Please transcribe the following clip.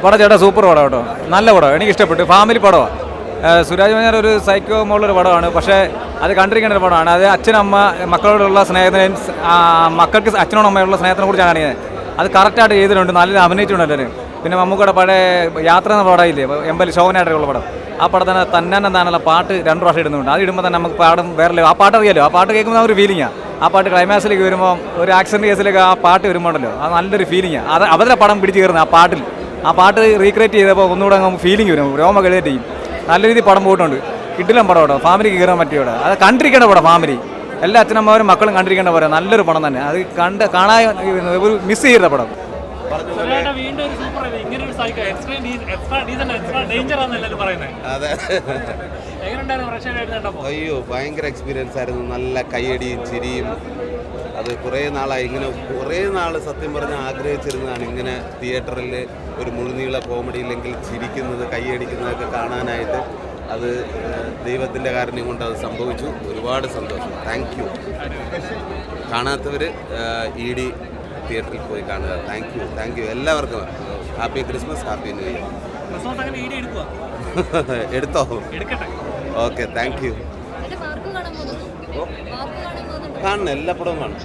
പടം ചേട്ടാ സൂപ്പർ പടം കേട്ടോ, നല്ല പടം, എനിക്ക് ഇഷ്ടപ്പെട്ടു. ഫാമിലി പടമാണ്. സുരാജ് വെഞ്ഞാർ ഒരു സൈക്കോ മോളൊരു പടമാണ്, പക്ഷേ അത് കണ്ടിരിക്കേണ്ട ഒരു പടമാണ്. അത് അച്ഛനമ്മ മക്കളോടുള്ള സ്നേഹത്തിനും മക്കൾക്ക് അച്ഛനോടും അമ്മയോടുള്ള സ്നേഹത്തിനെ കുറിച്ചാണ് കാണിക്കുന്നത്. അത് കറക്റ്റായിട്ട് ചെയ്തിട്ടുണ്ട്, നല്ല അഭിനയിച്ചിട്ടുണ്ട് എല്ലാവരും. പിന്നെ മമ്മൂക്കയുടെ പഴയ യാത്ര എന്ന പടമില്ലേ, എമ്പൽ ശോഭനായിട്ടുള്ള പടം, ആ പടത്തിന് തന്നെന്താണല്ലോ പാട്ട് 2 പ്രാവശ്യം ഇടുന്നുണ്ട്. അത് ഇടുമ്പോൾ തന്നെ നമുക്ക് പാടും വേറെ ആ പാട്ട് അറിയാലോ, ആ പാട്ട് കേൾക്കുമ്പോൾ ഒരു ഫീലിംഗാണ്. ആ പാട്ട് ക്ലൈമാക്സിലേക്ക് വരുമ്പോൾ ഒരു ആക്സിഡൻറ്റ് കേസിലേക്ക് ആ പാട്ട് വരുമ്പോണ്ടല്ലോ, അത് നല്ലൊരു ഫീലിംഗാണ്. അത് അവരുടെ പടം പിടിച്ച് കയറുന്നത് ആ പാട്ട് റീക്രിയേറ്റ് ചെയ്തപ്പോൾ ഒന്നുകൂടെ ഫീലിംഗ് വരും, രോമ എഴുതേറ്റ് ചെയ്യും. നല്ല രീതിയിൽ പടം പോയിട്ടുണ്ട്. കിട്ടിലും പടം കേട്ടോ, ഫാമിലിക്ക് കയറാൻ പറ്റിയോടെ. അത് കണ്ടിരിക്കേണ്ട പടം, ഫാമിലി എല്ലാ അച്ഛനമ്മമാരും മക്കളും കണ്ടിരിക്കേണ്ട പടം, നല്ലൊരു പടം തന്നെ. അത് കാണാൻ ഒരു മിസ് ചെയ്ത പടം. അയ്യോ, ഭയങ്കര എക്സ്പീരിയൻസ് ആയിരുന്നു. നല്ല കയ്യടിയും ചിരിയും. അത് കുറേ നാളായി, ഇങ്ങനെ കുറേ നാൾ സത്യം പറഞ്ഞാൽ ആഗ്രഹിച്ചിരുന്നതാണ് ഇങ്ങനെ തിയേറ്ററിൽ ഒരു മുഴുനീള കോമഡി ഇല്ലെങ്കിൽ ചിരിക്കുന്നത് കയ്യടിക്കുന്നതൊക്കെ കാണാനായിട്ട്. അത് ദൈവത്തിൻ്റെ കാരുണ്യം കൊണ്ട് അത് സംഭവിച്ചു. ഒരുപാട് സന്തോഷം. Thank you. കാണാത്തവർ ED തിയേറ്ററിൽ പോയി കാണുക. താങ്ക് യു എല്ലാവർക്കും. Happy Christmas, happy new year. എടുത്തോ? Okay, thank you. കാണണം, എല്ലാ പടവും കാണും.